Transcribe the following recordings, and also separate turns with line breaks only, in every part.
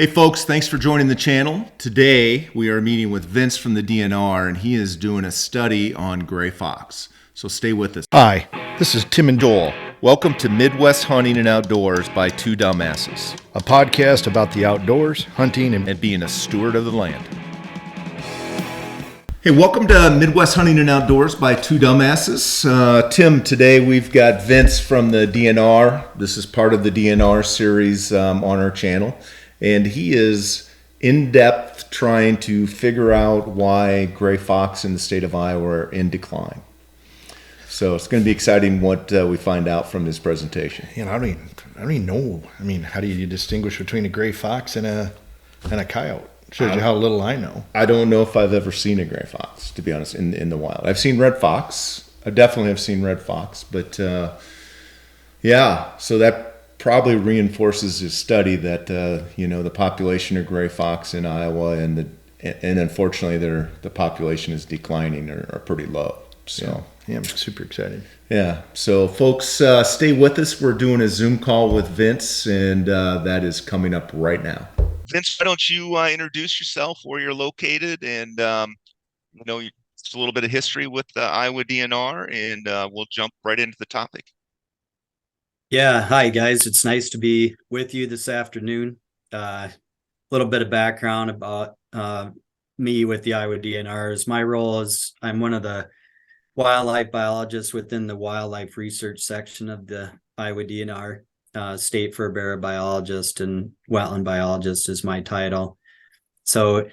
Hey folks, thanks for joining the channel. Today we are meeting with Vince from the DNR and he is doing a study on gray fox. So stay with us.
Hi, this is Tim and Dole,
Welcome to Midwest Hunting and Outdoors by Two Dumbasses
a podcast about the outdoors, hunting,
and being a steward of the land. Hey, welcome to Midwest Hunting and Outdoors by Two Dumbasses. Tim, today we've got Vince from the DNR. This is part of the DNR series on our channel. And he is in depth trying to figure out why gray fox in the state of Iowa are in decline. So it's going to be exciting what we find out from his presentation.
I don't even know. How do you distinguish between a gray fox and a coyote? Shows you how little I know.
I don't know if I've ever seen a gray fox, to be honest, in the wild. I've seen red fox. I definitely have seen red fox, but so that probably reinforces his study that the population of gray fox in Iowa and unfortunately the population is declining or pretty low. So
yeah, I'm super excited.
Yeah, so folks, stay with us. We're doing a Zoom call with Vince, and that is coming up right now.
Vince, why don't you introduce yourself, where you're located, and just a little bit of history with the Iowa DNR, and we'll jump right into the topic.
Yeah, hi guys. It's nice to be with you this afternoon. A little bit of background about me with the Iowa DNRs. My role is I'm one of the wildlife biologists within the wildlife research section of the Iowa DNR. State fur bearer biologist and wetland biologist is my title. So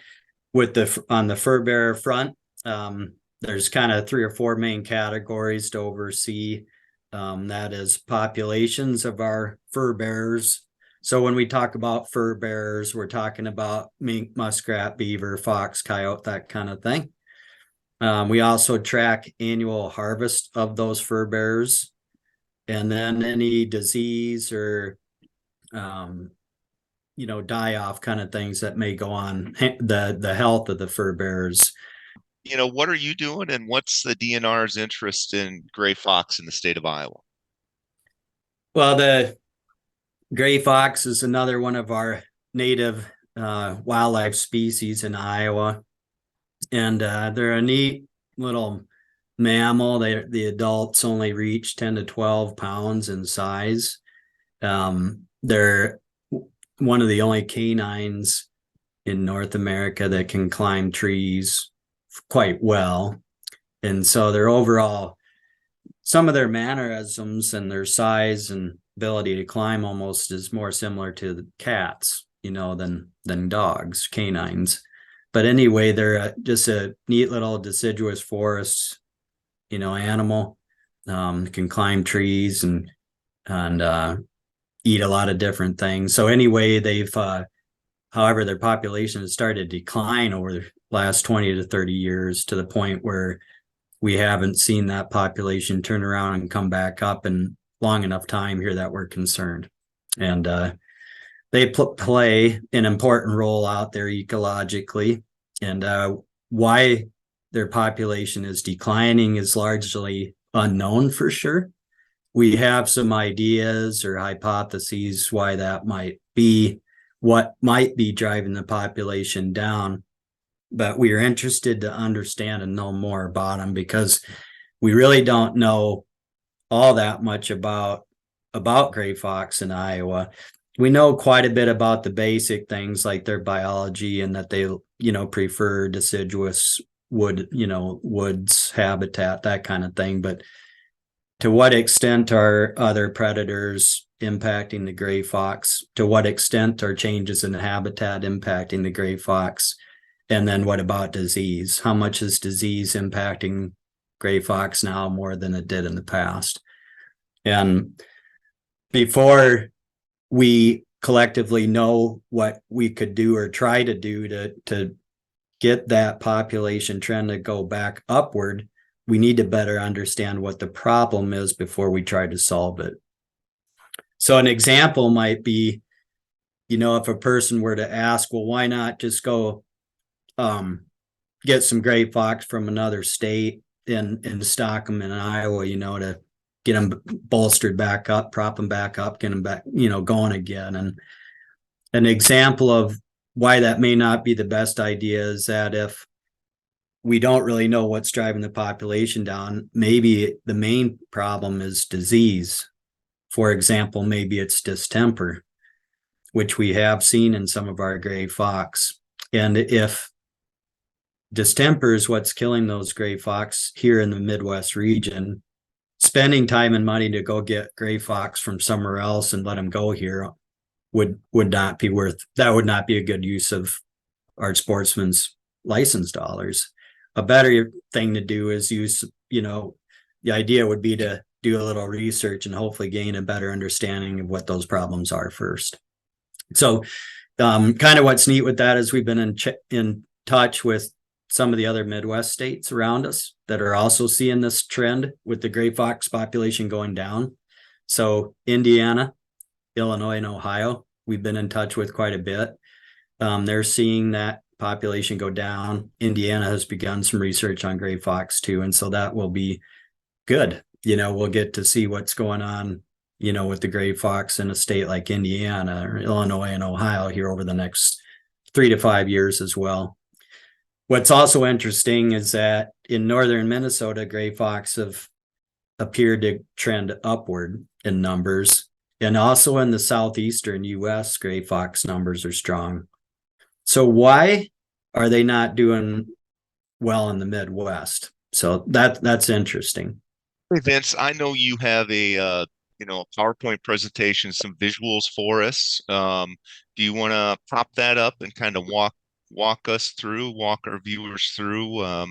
on the fur bearer front, there's kind of 3 or 4 main categories to oversee. That is populations of our fur bearers. So when we talk about fur bearers, we're talking about mink, muskrat, beaver, fox, coyote, that kind of thing. We also track annual harvest of those fur bearers, and then any disease or die off kind of things that may go on the health of the fur bearers.
What are you doing, and what's the DNR's interest in gray fox in the state of Iowa?
Well, the gray fox is another one of our native wildlife species in Iowa, and they're a neat little mammal. The adults only reach 10 to 12 pounds in size. They're one of the only canines in North America that can climb trees quite well. And so their overall, some of their mannerisms and their size and ability to climb almost is more similar to the cats, than dogs, canines. But anyway, they're just a neat little deciduous forest, animal. Can climb trees and eat a lot of different things. So anyway, however, their population has started to decline over the last 20 to 30 years to the point where we haven't seen that population turn around and come back up in long enough time here that we're concerned. And they play an important role out there ecologically, and why their population is declining is largely unknown for sure. We have some ideas or hypotheses why that might be, what might be driving the population down, but we are interested to understand and know more about them because we really don't know all that much about gray fox in Iowa. We know quite a bit about the basic things like their biology and that they, prefer deciduous woods habitat, that kind of thing. But to what extent are other predators impacting the gray fox? To what extent are changes in habitat impacting the gray fox? And then what about disease? How much is disease impacting gray fox now more than it did in the past? And before we collectively know what we could do or try to do to get that population trend to go back upward, we need to better understand what the problem is before we try to solve it. So an example might be, if a person were to ask, well, why not just go get some gray fox from another state and stock them in Iowa, to get them bolstered back up, prop them back up, get them back, going again. And an example of why that may not be the best idea is that if we don't really know what's driving the population down, maybe the main problem is disease. For example, maybe it's distemper, which we have seen in some of our gray fox. And if distemper is what's killing those gray fox here in the Midwest region, spending time and money to go get gray fox from somewhere else and let them go here would not be that would not be a good use of our sportsmen's license dollars. A better thing to do is use, the idea would be to do a little research and hopefully gain a better understanding of what those problems are first. So kind of what's neat with that is we've been in touch with some of the other Midwest states around us that are also seeing this trend with the gray fox population going down. So Indiana, Illinois, and Ohio, we've been in touch with quite a bit. They're seeing that population go down. Indiana has begun some research on gray fox too. And so that will be good. We'll get to see what's going on, with the gray fox in a state like Indiana or Illinois and Ohio here over the next 3 to 5 years as well. What's also interesting is that in northern Minnesota, gray fox have appeared to trend upward in numbers. And also in the southeastern US, gray fox numbers are strong. So why are they not doing well in the Midwest? So that's interesting.
Hey, Vince, I know you have a PowerPoint presentation, some visuals for us. Do you want to pop that up and kind of walk our viewers through,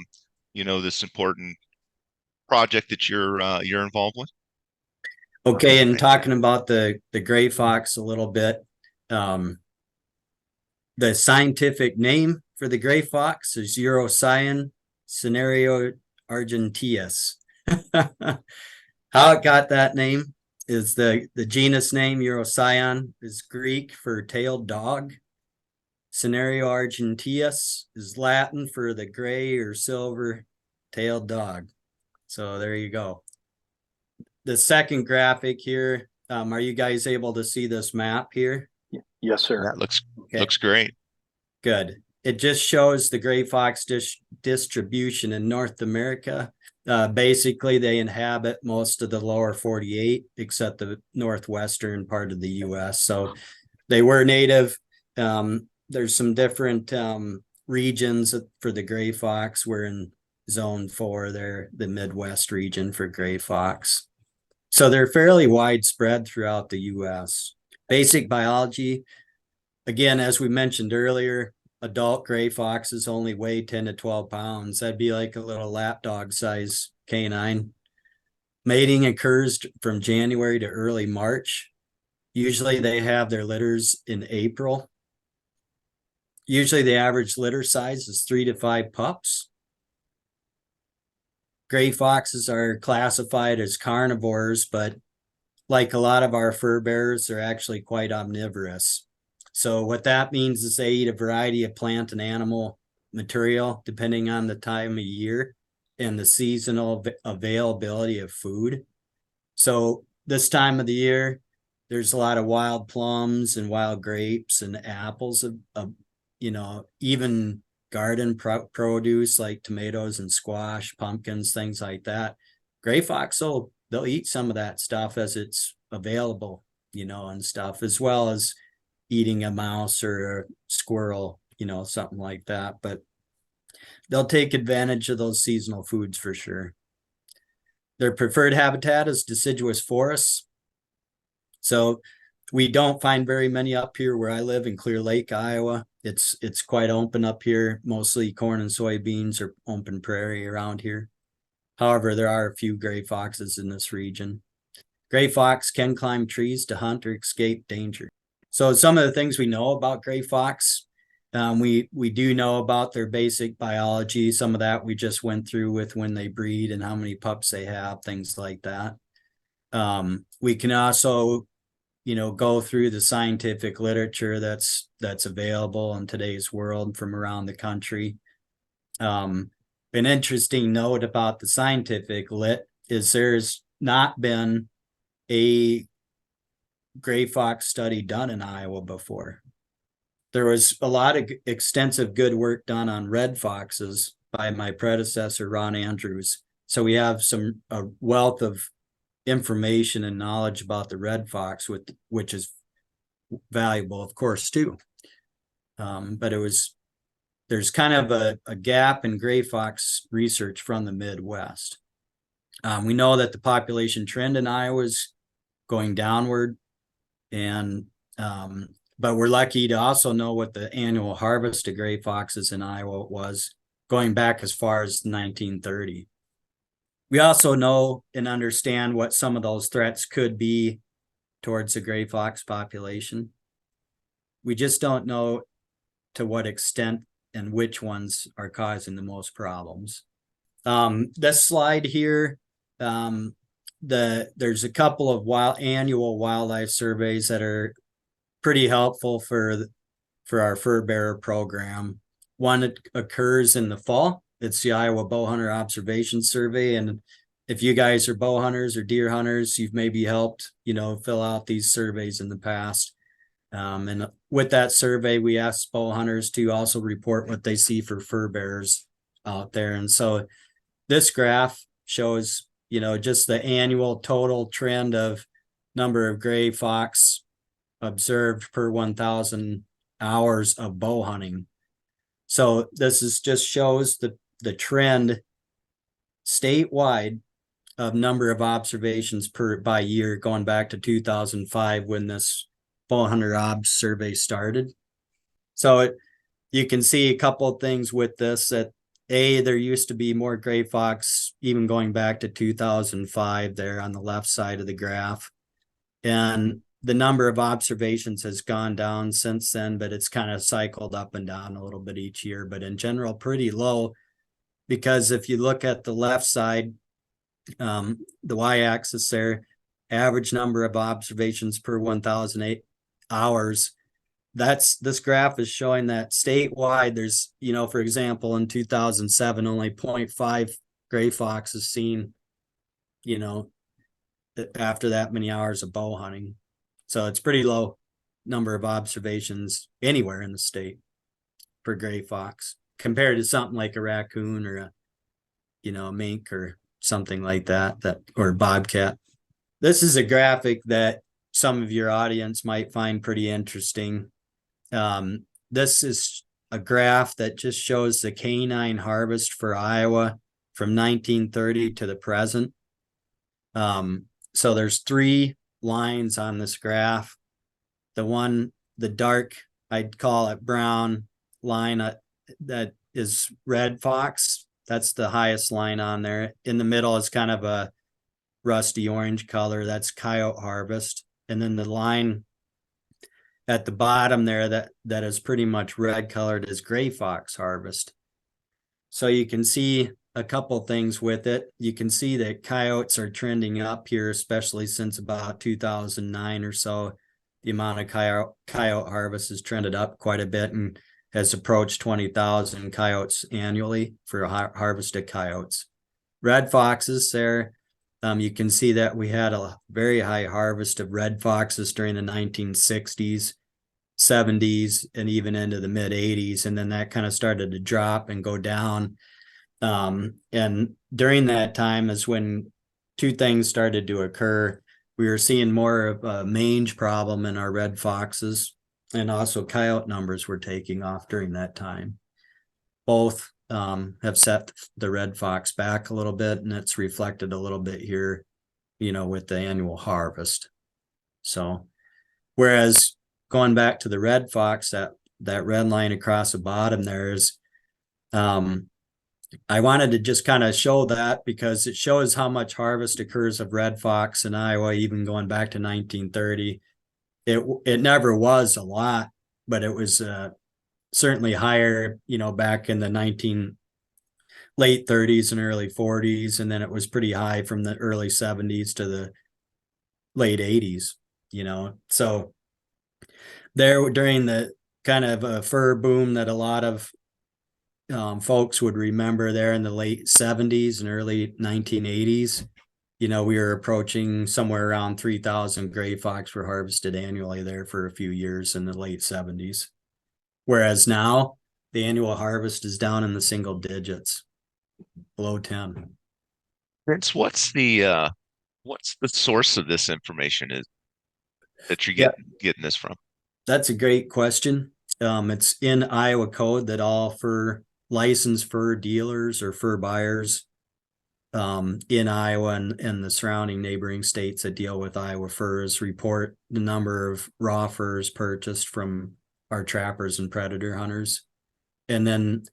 this important project that you're involved with?
Okay, and talking about the gray fox a little bit, the scientific name for the gray fox is Urocyon cinerio argenteus. How it got that name is the genus name Urocyon is Greek for tailed dog. Cinerio argenteus is Latin for the gray or silver tailed dog. So there you go. The second graphic here, are you guys able to see this map here?
Yes, sir.
That looks great.
Good. It just shows the gray fox distribution in North America. Basically, they inhabit most of the lower 48, except the northwestern part of the U.S. So they were native. There's some different regions for the gray fox. We're in zone 4 there, the Midwest region for gray fox. So they're fairly widespread throughout the U.S. Basic biology, again, as we mentioned earlier, adult gray foxes only weigh 10 to 12 pounds. That'd be like a little lapdog size canine. Mating occurs from January to early March. Usually they have their litters in April. Usually the average litter size is 3 to 5 pups. Gray foxes are classified as carnivores, but like a lot of our fur bearers, they're actually quite omnivorous. So what that means is they eat a variety of plant and animal material depending on the time of year and the seasonal availability of food. So this time of the year, there's a lot of wild plums and wild grapes and apples, even garden produce like tomatoes and squash, pumpkins, things like that. Gray fox, they'll eat some of that stuff as it's available, and stuff, as well as eating a mouse or a squirrel, something like that. But they'll take advantage of those seasonal foods for sure. Their preferred habitat is deciduous forests. So we don't find very many up here where I live in Clear Lake, Iowa. It's quite open up here, mostly corn and soybeans or open prairie around here. However, there are a few gray foxes in this region. Gray fox can climb trees to hunt or escape danger. So some of the things we know about gray fox, we do know about their basic biology. Some of that we just went through with when they breed and how many pups they have, things like that. We can also, go through the scientific literature that's available in today's world from around the country. An interesting note about the scientific lit is there's not been a gray fox study done in Iowa before. there was a lot of extensive good work done on red foxes by my predecessor, Ron Andrews. So we have a wealth of information and knowledge about the red fox, which is valuable, of course, too. But there's kind of a gap in gray fox research from the Midwest. We know that the population trend in Iowa is going downward, and but we're lucky to also know what the annual harvest of gray foxes in Iowa was, going back as far as 1930. We also know and understand what some of those threats could be towards the gray fox population. We just don't know to what extent and which ones are causing the most problems. This slide here, there's a couple of annual wildlife surveys that are pretty helpful for our fur bearer program. One occurs in the fall. It's the Iowa Bow Hunter Observation Survey. And if you guys are bow hunters or deer hunters, you've maybe helped, fill out these surveys in the past. And with that survey, we asked bow hunters to also report what they see for fur bearers out there. And so this graph shows, just the annual total trend of number of gray fox observed per 1,000 hours of bow hunting. So this just shows the trend statewide of number of observations by year going back to 2005 when this Bow Hunter Obs survey started. So you can see a couple of things with this, that there used to be more gray fox even going back to 2005 there on the left side of the graph. And the number of observations has gone down since then, but it's kind of cycled up and down a little bit each year, but in general, pretty low. Because if you look at the left side, the y-axis there, average number of observations per 1,008 hours, this graph is showing that statewide there's, for example, in 2007, only 0.5 gray fox is seen, after that many hours of bow hunting. So it's pretty low number of observations anywhere in the state for gray fox compared to something like a raccoon or a mink or something like that, or bobcat. This is a graphic that some of your audience might find pretty interesting. This is a graph that just shows the canine harvest for Iowa from 1930 to the present. So there's 3 lines on this graph. The dark, I'd call it brown line, that is red fox. That's the highest line on there. In the middle is kind of a rusty orange color. That's coyote harvest. And then the line at the bottom there that is pretty much red colored is gray fox harvest. So you can see a couple things with it. You can see that coyotes are trending up here, especially since about 2009 or so. The amount of coyote harvest has trended up quite a bit and has approached 20,000 coyotes annually for harvested coyotes. Red foxes there, you can see that we had a very high harvest of red foxes during the 1960s, 70s, and even into the mid 80s. And then that kind of started to drop and go down. And during that time is when 2 things started to occur. We were seeing more of a mange problem in our red foxes, and also coyote numbers were taking off during that time. Both have set the red fox back a little bit, and it's reflected a little bit here, with the annual harvest. So, whereas going back to the red fox, that red line across the bottom there is, I wanted to just kind of show that because it shows how much harvest occurs of red fox in Iowa, even going back to 1930. It never was a lot, but it was certainly higher, back in the late 30s and early 40s. And then it was pretty high from the early 70s to the late 80s, So there, during the kind of a fur boom that a lot of folks would remember there in the late 70s and early 1980s, we were approaching somewhere around 3,000 gray fox were harvested annually there for a few years in the late 70s. Whereas now the annual harvest is down in the single digits, below 10.
Vince, what's the source of this information is that you're
Yeah.
getting this from?
That's a great question. It's in Iowa code that all licensed fur dealers or fur buyers in Iowa and the surrounding neighboring states that deal with Iowa furs report the number of raw furs purchased from our trappers and predator hunters. And then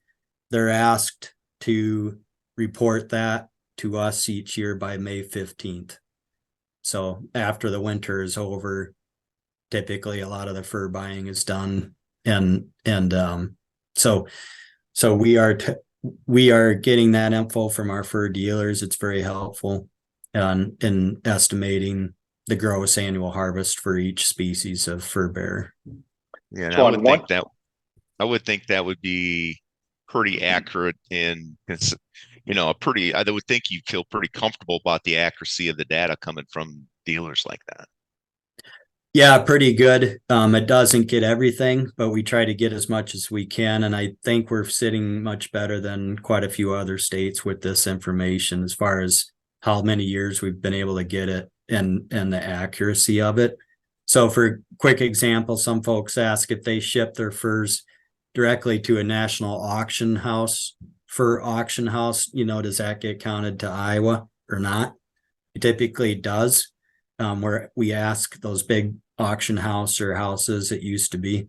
they're asked to report that to us each year by May 15th. So after the winter is over, typically a lot of the fur buying is done. So we are getting that info from our fur dealers. It's very helpful in estimating the gross annual harvest for each species of fur bearer.
Yeah, and
So
I would think that would be pretty accurate and I would think you feel pretty comfortable about the accuracy of the data coming from dealers like that.
Yeah, pretty good. It doesn't get everything, but we try to get as much as we can. And I think we're sitting much better than quite a few other states with this information as far as how many years we've been able to get it and the accuracy of it. So for quick example, some folks ask if they ship their furs directly to a national auction house, fur auction house, does that get counted to Iowa or not? It typically does. Where we ask those big auction house or houses, it used to be,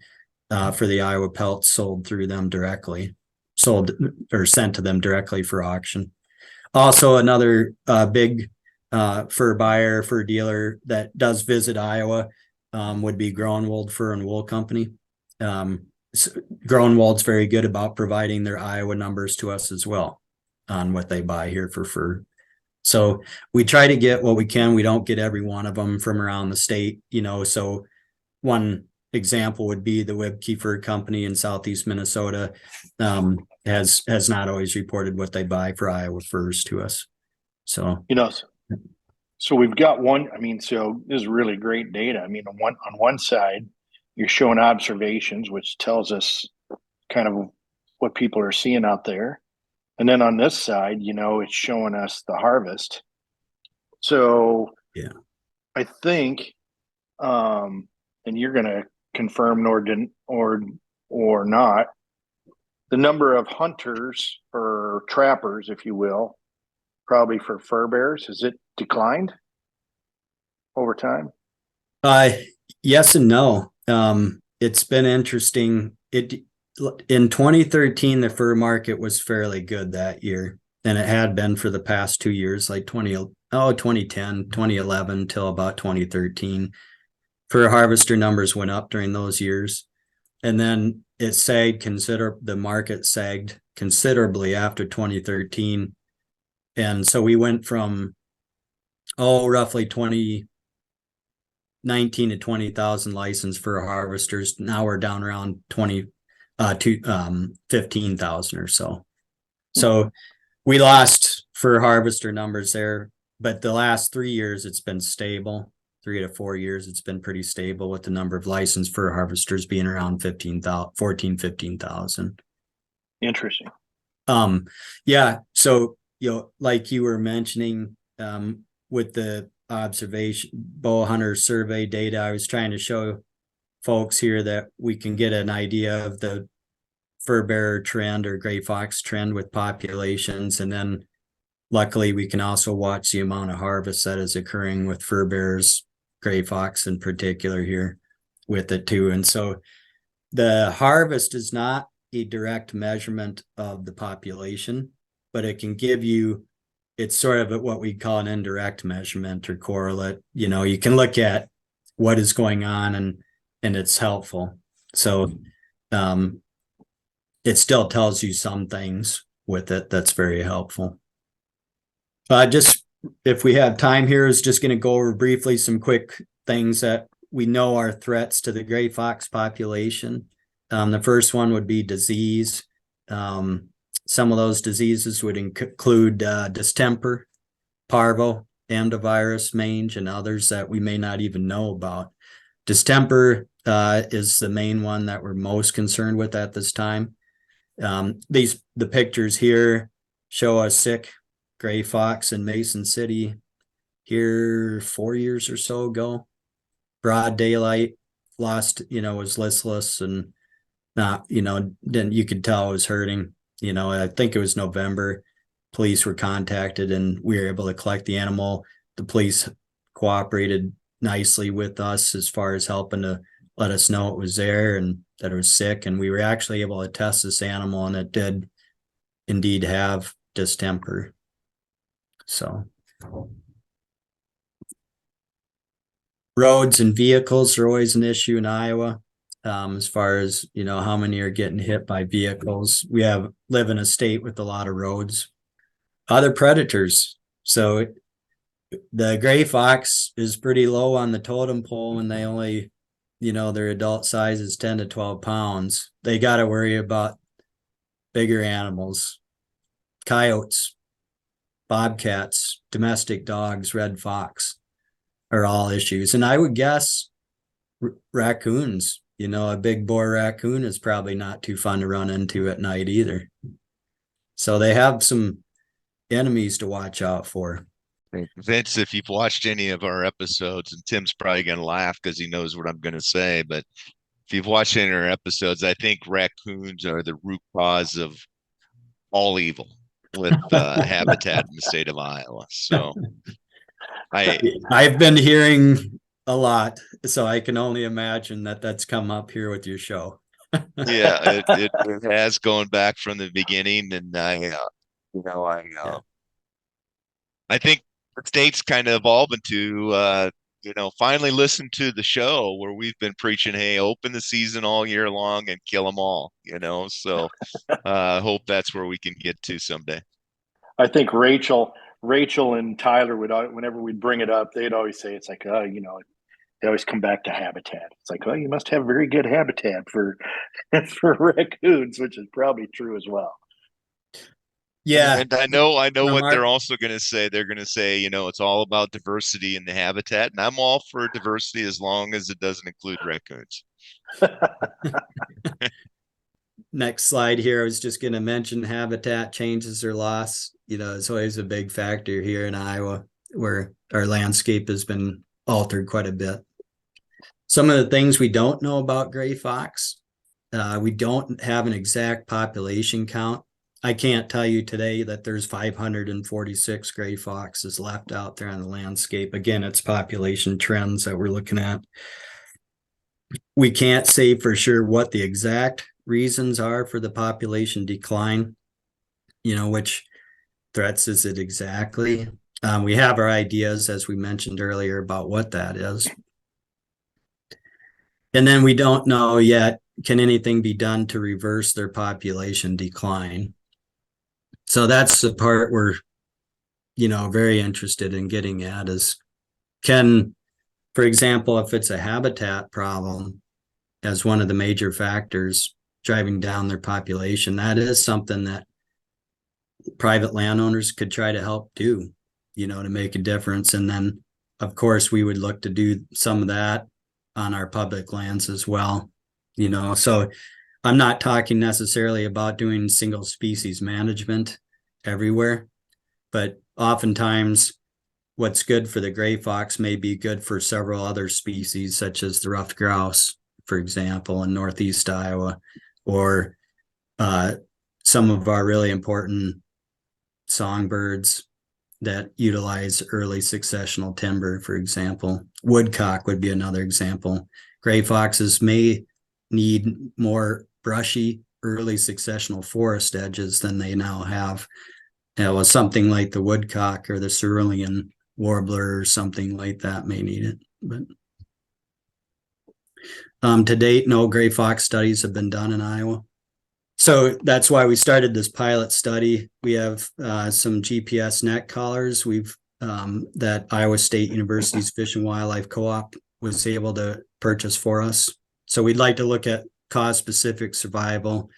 for the Iowa pelts sold through them directly, sold or sent to them directly for auction. Also, another big fur dealer that does visit Iowa would be Groenwald Fur and Wool Company. Groenwald's very good about providing their Iowa numbers to us as well on what they buy here for fur. So we try to get what we can. We don't get every one of them from around the state, so one example would be the Webke Fur Company in Southeast Minnesota has not always reported what they buy for Iowa furs to us. So,
so we've got one, so this is really great data. On one side, you're showing observations, which tells us kind of what people are seeing out there. And then on this side, it's showing us the harvest. So
yeah,
I think, and you're going to confirm or not, the number of hunters or trappers, if you will, probably for fur bearers, has it declined over time?
Yes and no. It's been interesting. In 2013, the fur market was fairly good that year, and it had been for the past 2 years, like 2010, 2011 till about 2013. Fur harvester numbers went up during those years, and then the market sagged considerably after 2013, and so we went from roughly 19 to 20,000 licensed fur harvesters. Now we're down around 15,000 or so. So we lost fur harvester numbers there, but the last 3 years it's been stable. 3 to 4 years it's been pretty stable, with the number of licensed fur harvesters being around 15,000.
Interesting.
Yeah. So like you were mentioning, with the observation bow hunter survey data, I was trying to show folks here that we can get an idea of the fur bearer trend or gray fox trend with populations, and then luckily we can also watch the amount of harvest that is occurring with fur bearers, gray fox in particular here with it too. And so the harvest is not a direct measurement of the population, but it can give you, it's sort of what we call an indirect measurement or correlate. You can look at what is going on and it's helpful. So it still tells you some things with it that's very helpful. Just if we have time here, is just going to go over briefly some quick things that we know are threats to the gray fox population. The first one would be disease. Some of those diseases would include distemper, parvo, amdavirus, mange, and others that we may not even know about. Distemper is the main one that we're most concerned with at this time. The pictures here show a sick gray fox in Mason City here 4 years or so ago. Broad daylight, lost, was listless and not, then you could tell it was hurting. I think it was November. Police were contacted and we were able to collect the animal. The police cooperated nicely with us as far as helping to let us know it was there and that it was sick. And we were actually able to test this animal and it did indeed have distemper. So roads and vehicles are always an issue in Iowa. As far as, how many are getting hit by vehicles. We live in a state with a lot of roads. Other predators. So the gray fox is pretty low on the totem pole and they only, their adult size is 10 to 12 pounds. They got to worry about bigger animals, coyotes, bobcats, domestic dogs, red fox are all issues. And I would guess raccoons, a big boar raccoon is probably not too fun to run into at night either. So they have some enemies to watch out for.
Vince, if you've watched any of our episodes, and Tim's probably going to laugh because he knows what I'm going to say, but if you've watched any of our episodes, I think raccoons are the root cause of all evil with habitat in the state of Iowa. So
I've been hearing a lot, so I can only imagine that that's come up here with your show.
Yeah, it has, going back from the beginning, and I think the state's kind of evolving to finally listen to the show where we've been preaching, hey, open the season all year long and kill them all, so I hope that's where we can get to someday.
I think Rachel and Tyler would, whenever we'd bring it up, they'd always say, it's like, they always come back to habitat. It's like, you must have very good habitat for raccoons, which is probably true as well.
Yeah.
And I know what they're also going to say. They're going to say, it's all about diversity in the habitat. And I'm all for diversity as long as it doesn't include raccoons.
Next slide here. I was just going to mention habitat changes or loss. It's always a big factor here in Iowa where our landscape has been altered quite a bit. Some of the things we don't know about gray fox, we don't have an exact population count. I can't tell you today that there's 546 gray foxes left out there on the landscape. Again, it's population trends that we're looking at. We can't say for sure what the exact reasons are for the population decline. Which threats is it exactly? We have our ideas, as we mentioned earlier, about what that is. And then we don't know yet, can anything be done to reverse their population decline? So that's the part we're, very interested in getting at is for example, if it's a habitat problem as one of the major factors driving down their population, that is something that private landowners could try to help do, to make a difference. And then, of course, we would look to do some of that on our public lands as well, so I'm not talking necessarily about doing single species management everywhere, but oftentimes what's good for the gray fox may be good for several other species, such as the ruffed grouse, for example, in Northeast Iowa, or some of our really important songbirds that utilize early successional timber, for example. Woodcock would be another example. Gray foxes may need more brushy early successional forest edges than they now have. Something like the woodcock or the cerulean warbler or something like that may need it. But to date, no gray fox studies have been done in Iowa. So that's why we started this pilot study. We have some GPS neck collars that Iowa State University's Fish and Wildlife Co-op was able to purchase for us. So we'd like to look at cause-specific survival,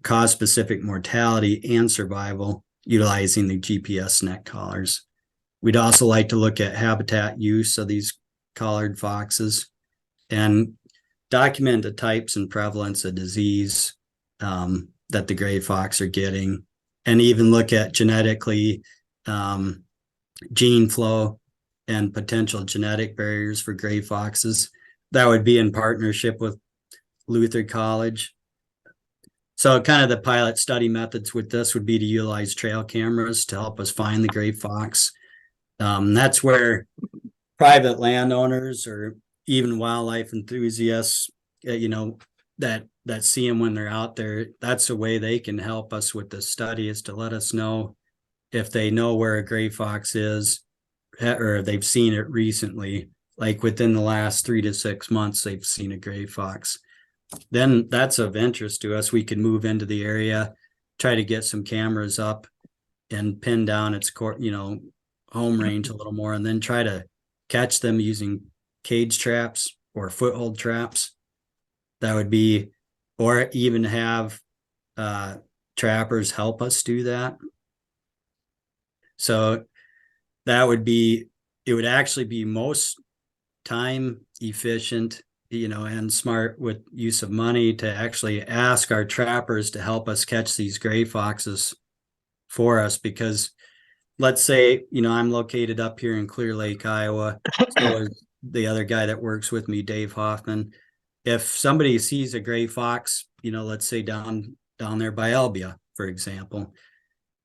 cause-specific mortality and survival utilizing the GPS neck collars. We'd also like to look at habitat use of these collared foxes and document the types and prevalence of disease that the gray fox are getting, and even look at genetically gene flow and potential genetic barriers for gray foxes. That would be in partnership with Luther College. So kind of the pilot study methods with this would be to utilize trail cameras to help us find the gray fox. That's where private landowners or even wildlife enthusiasts, that see them when they're out there, that's a way they can help us with the study, is to let us know if they know where a gray fox is, or they've seen it recently, like within the last 3 to 6 months, they've seen a gray fox. Then that's of interest to us. We can move into the area, try to get some cameras up and pin down its home range a little more, and then try to catch them using cage traps or foothold traps. That would be, or even have trappers help us do that. So that would be, it would actually be most time efficient, and smart with use of money, to actually ask our trappers to help us catch these gray foxes for us. Because let's say, I'm located up here in Clear Lake, Iowa. So is the other guy that works with me, Dave Hoffman. If somebody sees a gray fox, let's say down there by Albia, for example,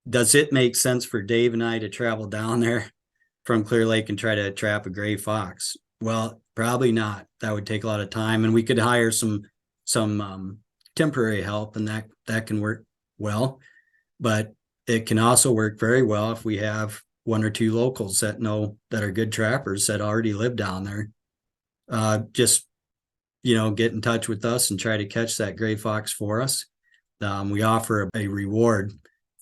does it make sense for Dave and I to travel down there from Clear Lake and try to trap a gray fox? Well, probably not. That would take a lot of time, and we could hire some temporary help, and that can work well. But it can also work very well if we have 1 or 2 locals that are good trappers that already live down there. Just get in touch with us and try to catch that gray fox for us. We offer a reward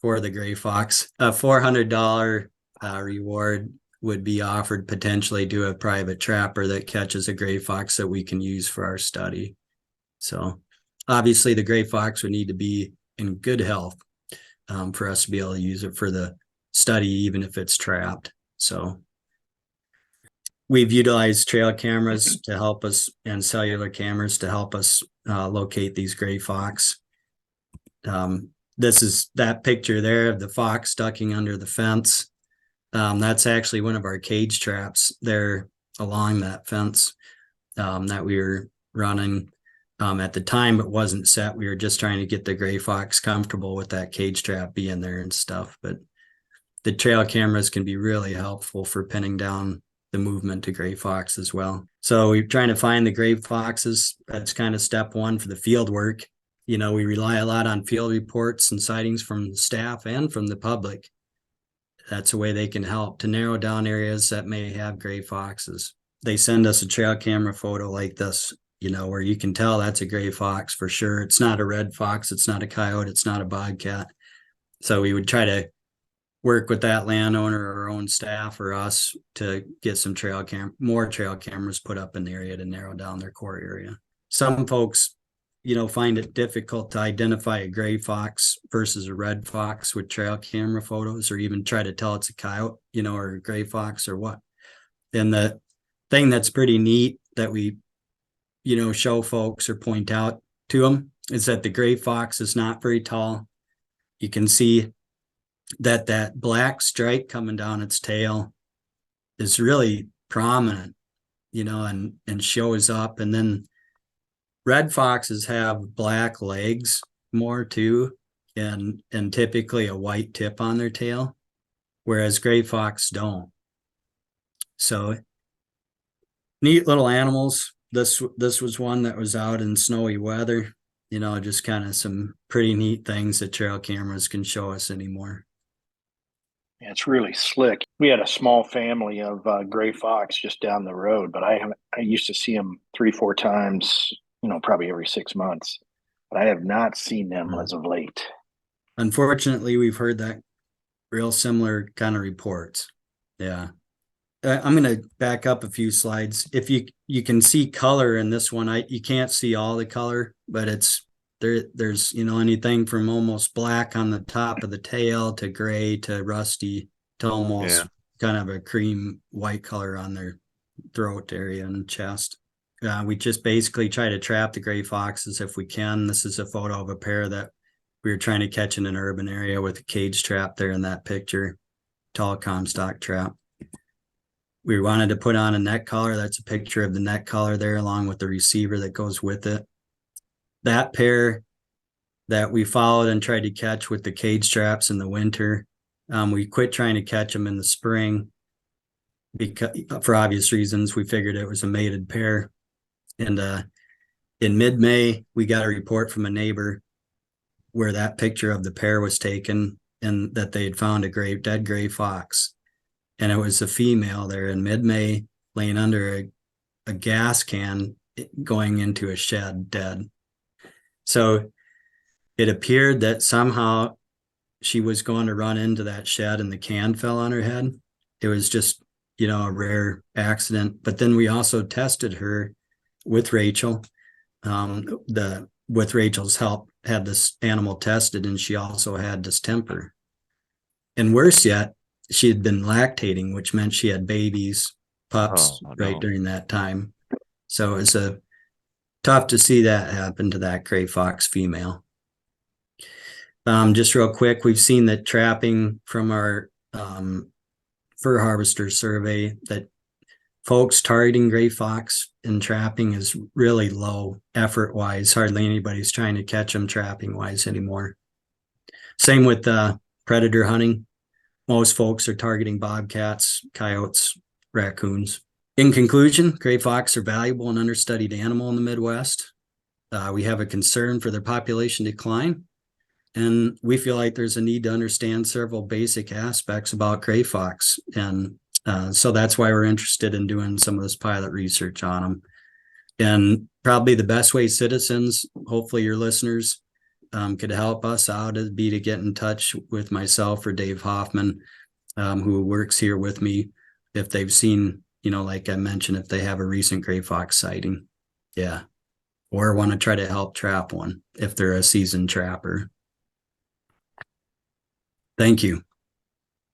for the gray fox. A $400 reward would be offered potentially to a private trapper that catches a gray fox that we can use for our study. So obviously the gray fox would need to be in good health for us to be able to use it for the study, even if it's trapped. So we've utilized trail cameras to help us, and cellular cameras to help us locate these gray fox. This is that picture there of the fox ducking under the fence. That's actually one of our cage traps there along that fence that we were running. At the time, it wasn't set. We were just trying to get the gray fox comfortable with that cage trap being there and stuff. But the trail cameras can be really helpful for pinning down the movement to gray fox as well. So we're trying to find the gray foxes. That's kind of step one for the field work. We rely a lot on field reports and sightings from the staff and from the public. That's a way they can help to narrow down areas that may have gray foxes. They send us a trail camera photo like this, where you can tell that's a gray fox for sure. It's not a red fox. It's not a coyote. It's not a bobcat. So we would try to work with that landowner or our own staff or us to get some more trail cameras put up in the area to narrow down their core area. Some folks, find it difficult to identify a gray fox versus a red fox with trail camera photos, or even try to tell it's a coyote, or a gray fox or what. And the thing that's pretty neat that we, show folks or point out to them is that the gray fox is not very tall. You can see that black stripe coming down its tail is really prominent, and shows up. And then red foxes have black legs more too, and typically a white tip on their tail, whereas gray fox don't. So neat little animals. This was one that was out in snowy weather, just kind of some pretty neat things that trail cameras can show us anymore.
Yeah, it's really slick. We had a small family of gray fox just down the road, but I used to see them 3-4 times, probably every 6 months, but I have not seen them as of late.
Unfortunately, we've heard that real similar kind of reports. Yeah. I'm going to back up a few slides. If you can see color in this one, you can't see all the color, but it's there's anything from almost black on the top of the tail to gray to rusty to almost kind of a cream white color on their throat area and chest. We just basically try to trap the gray foxes if we can. This is a photo of a pair that we were trying to catch in an urban area with a cage trap there in that picture, tall Comstock trap. We wanted to put on a neck collar. That's a picture of the neck collar there along with the receiver that goes with it. That pair that we followed and tried to catch with the cage traps in the winter, we quit trying to catch them in the spring because, for obvious reasons, we figured it was a mated pair. And in mid-May, we got a report from a neighbor where that picture of the pair was taken and that they had found a dead gray fox. And it was a female there in mid-May laying under a gas can going into a shed dead. So it appeared that somehow she was going to run into that shed and the can fell on her head. It was just, a rare accident. But then we also tested her with Rachel. With Rachel's help, had this animal tested, and she also had distemper. And worse yet, she had been lactating, which meant she had pups right during that time. So it was tough to see that happen to that gray fox female. Just real quick, we've seen that trapping from our fur harvester survey that folks targeting gray fox in trapping is really low effort wise. Hardly anybody's trying to catch them trapping wise anymore. Same with predator hunting. Most folks are targeting bobcats, coyotes, raccoons. In conclusion, gray fox are valuable and understudied animal in the Midwest. We have a concern for their population decline, and we feel like there's a need to understand several basic aspects about gray fox. And so that's why we're interested in doing some of this pilot research on them. And probably the best way citizens, hopefully your listeners, could help us out would be to get in touch with myself or Dave Hoffman, who works here with me, if they've seen, like I mentioned, if they have a recent gray fox sighting. Yeah. Or want to try to help trap one if they're a seasoned trapper. Thank you.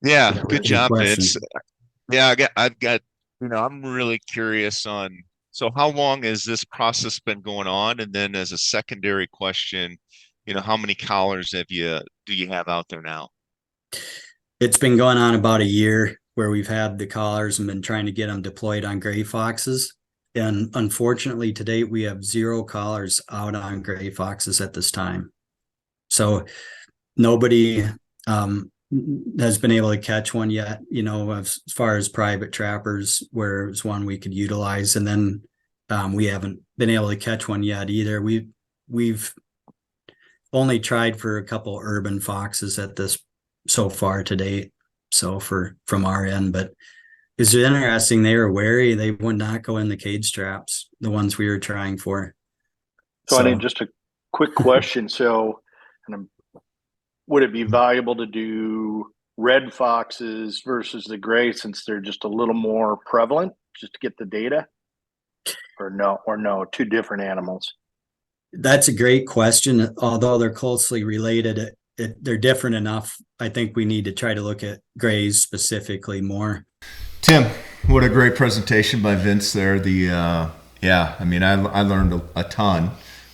Yeah, good job,
question.
Vince. Yeah, I've got, I'm really curious on, so how long has this process been going on? And then as a secondary question, how many collars do you have out there now?
It's been going on about a year where we've had the collars and been trying to get them deployed on gray foxes. And unfortunately, to date, we have 0 collars out on gray foxes at this time. So nobody has been able to catch one yet, as far as private trappers, where it's one we could utilize. And then we haven't been able to catch one yet either. We've only tried for a couple urban foxes at this so far to date. So from our end, but it's interesting. They were wary. They would not go in the cage traps, the ones we were trying for.
So I need just a quick question. So, would it be valuable to do red foxes versus the gray since they're just a little more prevalent, just to get the data? Or no, two different animals?
That's a great question. Although they're closely related, they're different enough. I think we need to try to look at grays specifically more.
Tim, what a great presentation by Vince there. I learned a ton.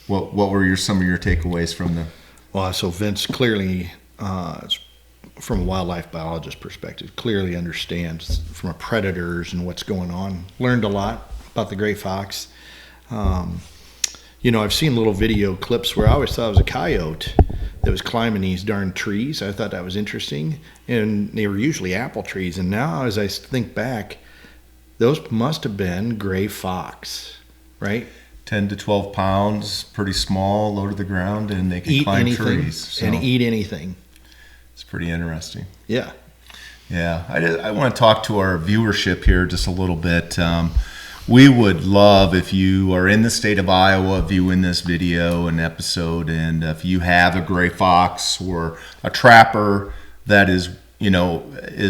What were some of your takeaways from the?
Well, so Vince clearly, from a wildlife biologist perspective, clearly understands from a predators and what's going on. Learned a lot about the gray fox. I've seen little video clips where I always thought it was a coyote that was climbing these darn trees. I thought that was interesting. And they were usually apple trees. And now as I think back, those must have been gray fox, right?
10 to 12 pounds, pretty small, low to the ground, and they can climb trees. So
and eat anything.
It's pretty interesting.
Yeah.
Yeah. I want to talk to our viewership here just a little bit. We would love if you are in the state of Iowa viewing this video and episode, and if you have a gray fox or a trapper that is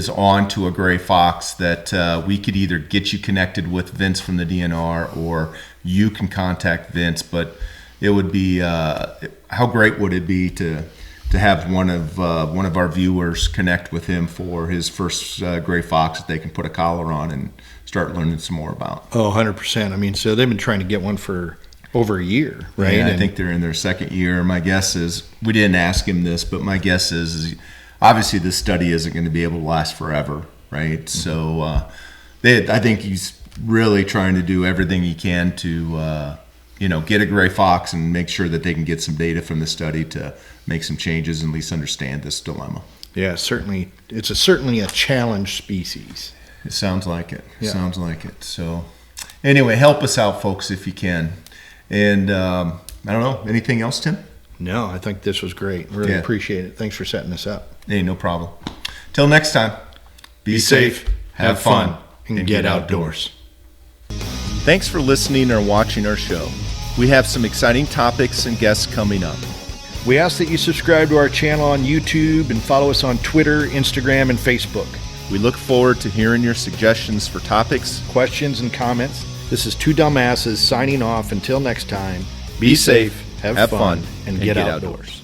on to a gray fox, that we could either get you connected with Vince from the DNR or you can contact Vince. But it would be, how great would it be to to have one of our viewers connect with him for his first gray fox that they can put a collar on and start learning some more about.
Oh, 100%. I mean, so they've been trying to get one for over a year, right?
And I think they're in their second year. My guess is, we didn't ask him this, but my guess is obviously this study isn't going to be able to last forever, right? So I think he's really trying to do everything he can to get a gray fox and make sure that they can get some data from the study to make some changes and at least understand this dilemma.
Yeah, certainly. It's certainly a challenged species.
It sounds like it.
Yeah.
Sounds like it. So anyway, help us out, folks, if you can. And I don't know, anything else, Tim?
No, I think this was great. Really
Yeah.
appreciate it. Thanks for setting this up.
Hey, no problem. Till next time, be safe, have fun,
and get outdoors.
Thanks for listening or watching our show. We have some exciting topics and guests coming up.
We ask that you subscribe to our channel on YouTube and follow us on Twitter, Instagram, and Facebook.
We look forward to hearing your suggestions for topics.
Questions and comments. This is Two Dumbasses signing off. Until next time,
Be safe,
have fun, and get
outdoors.
outdoors.